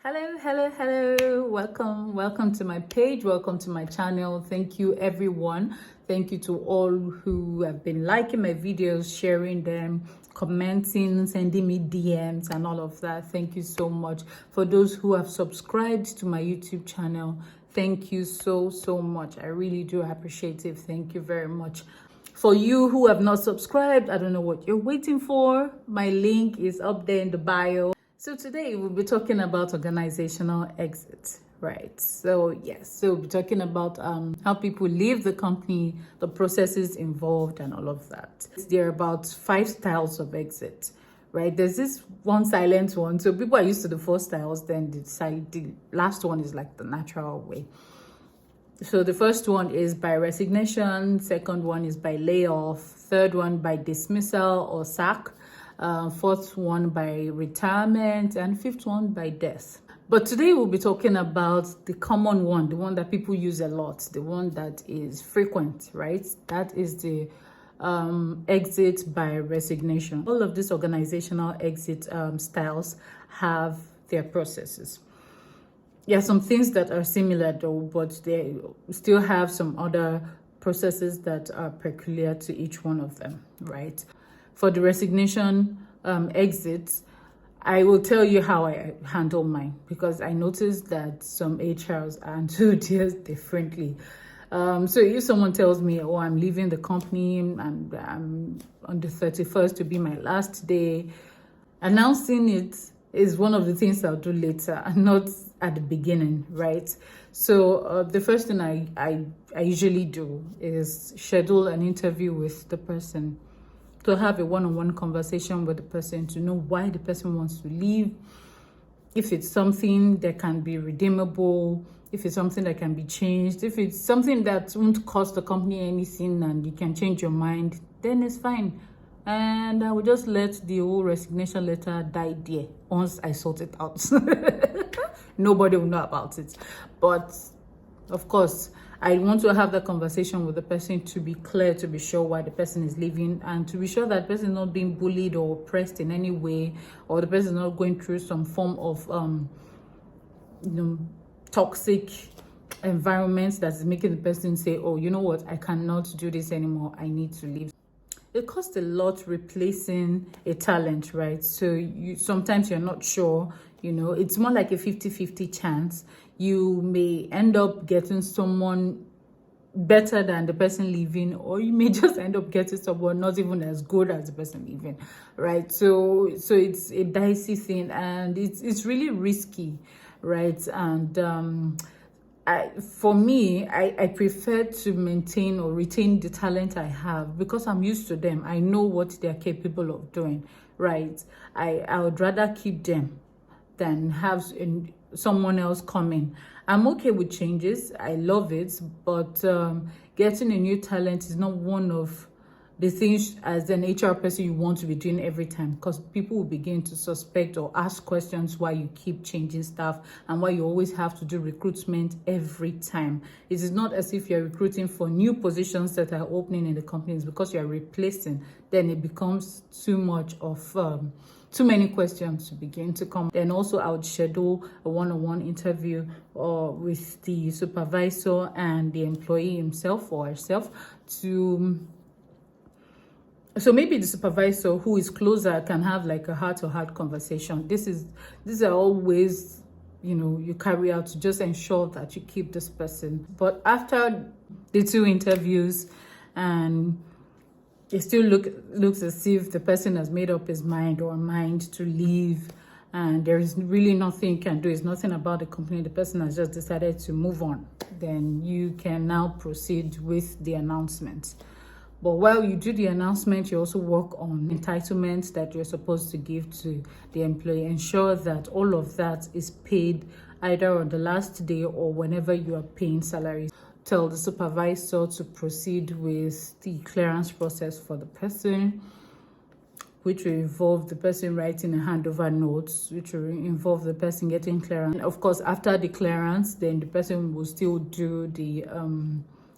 Hello. Welcome to my page. Welcome to my channel. Thank you, everyone. Thank you to all who have been liking my videos, sharing them, commenting, sending me DMs and all of that. Thank you so much. For those who have subscribed to my YouTube channel, thank you so much. I really do appreciate it. Thank you very much. For you who have not subscribed, I don't know what you're waiting for. My link is up there in the bio. So today we'll be talking about organizational exit, right? So we'll be talking about how people leave the company, the processes involved and all of that. There are about 5 styles of exit, right? There's this one silent one. So people are used to the 4 styles, then the last one is like the natural way. So the first one is by resignation, second one is by layoff, third one by dismissal or sack, fourth one by retirement, and fifth one by death. But today we'll be talking about the common one, the one that people use a lot, the one that is frequent, right? That is the exit by resignation. All of these organizational exit styles have their processes. Yeah, some things that are similar though, but they still have some other processes that are peculiar to each one of them, right? For the resignation exits, I will tell you how I handle mine, because I noticed that some HRs handle theirs differently. So if someone tells me, oh, I'm leaving the company, I'm on the 31st to be my last day, announcing it is one of the things I'll do later and not at the beginning, right? So the first thing I usually do is schedule an interview with the person, to have a one-on-one conversation with the person, to know why the person wants to leave, if it's something that can be redeemable, if it's something that can be changed, if it's something that won't cost the company anything and you can change your mind, then it's fine. And I will just let the whole resignation letter die there once I sort it out. Nobody will know about it. But of course, I want to have that conversation with the person to be clear, to be sure why the person is leaving, and to be sure that the person is not being bullied or oppressed in any way, or the person is not going through some form of toxic environment that's making the person say, oh, you know what, I cannot do this anymore, I need to leave. It costs a lot replacing a talent, right? So sometimes you're not sure, it's more like a 50-50 chance. You may end up getting someone better than the person leaving, or you may just end up getting someone not even as good as the person leaving, right? So it's a dicey thing, and it's really risky, right? And for me, I prefer to maintain or retain the talent I have, because I'm used to them. I know what they're capable of doing, right? I would rather keep them than have someone else come in. I'm okay with changes. I love it, but getting a new talent is not one of the things as an HR person you want to be doing every time, because people will begin to suspect or ask questions why you keep changing stuff and why you always have to do recruitment every time. It is not as if you're recruiting for new positions that are opening in the companies, because you're replacing. Then it becomes too much of too many questions to begin to come. Then also I would schedule a one-on-one interview with the supervisor and the employee himself or herself so maybe the supervisor who is closer can have like a heart-to-heart conversation. These are always, you carry out to just ensure that you keep this person. But after the 2 interviews and it still looks as if the person has made up his mind or mind to leave, and there is really nothing you can do, it's nothing about the company, the person has just decided to move on, then you can now proceed with the announcement. But while you do the announcement, you also work on entitlements that you're supposed to give to the employee. Ensure that all of that is paid either on the last day or whenever you are paying salaries. Tell the supervisor to proceed with the clearance process for the person, which will involve the person writing a handover note, which will involve the person getting clearance. And of course, after the clearance, then the person will still do the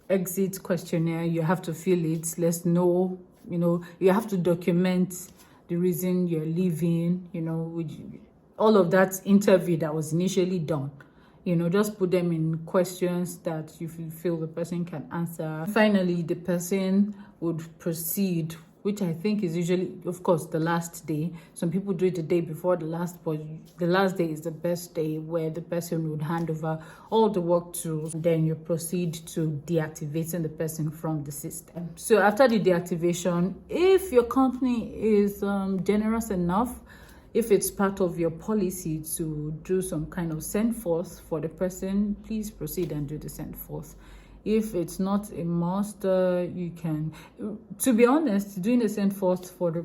exit questionnaire. You have to fill it. Let's know, you have to document the reason you're leaving, all of that interview that was initially done. Just put them in questions that you feel the person can answer. Finally, the person would proceed, which I think is usually, of course, the last day. Some people do it the day before the last, but the last day is the best day, where the person would hand over all the work to, then you proceed to deactivating the person from the system. So after the deactivation, if your company is generous enough, if it's part of your policy to do some kind of send forth for the person, please proceed and do the send forth. If it's not a must, you can. To be honest, doing the send forth for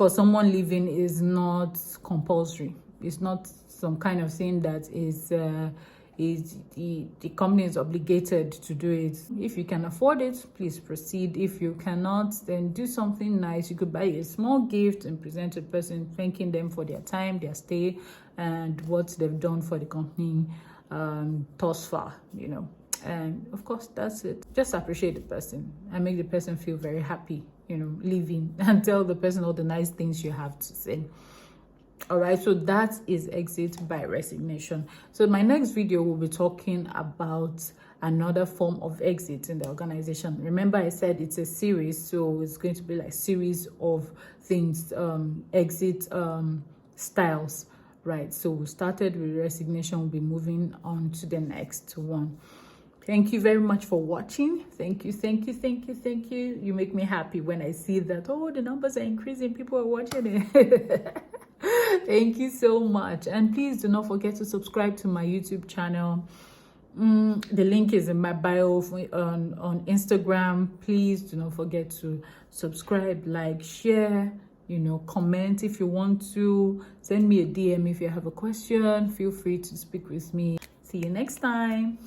someone leaving is not compulsory. It's not some kind of thing that is the company is obligated to do it. If you can afford it, please proceed. If you cannot, then do something nice. You could buy a small gift and present to the person, thanking them for their time, their stay, and what they've done for the company thus far, And of course, that's it. Just appreciate the person and make the person feel very happy, leaving, and tell the person all the nice things you have to say. All right, so that is exit by resignation. So my next video will be talking about another form of exit in the organization. Remember, I said it's a series, so it's going to be like series of things, exit styles, right? So we started with resignation. We'll be moving on to the next one. Thank you very much for watching. Thank you. You make me happy when I see that, oh, the numbers are increasing, people are watching it. Thank you so much. And please do not forget to subscribe to my YouTube channel. The link is in my bio on Instagram. Please do not forget to subscribe, like, share, comment if you want to. Send me a DM if you have a question. Feel free to speak with me. See you next time.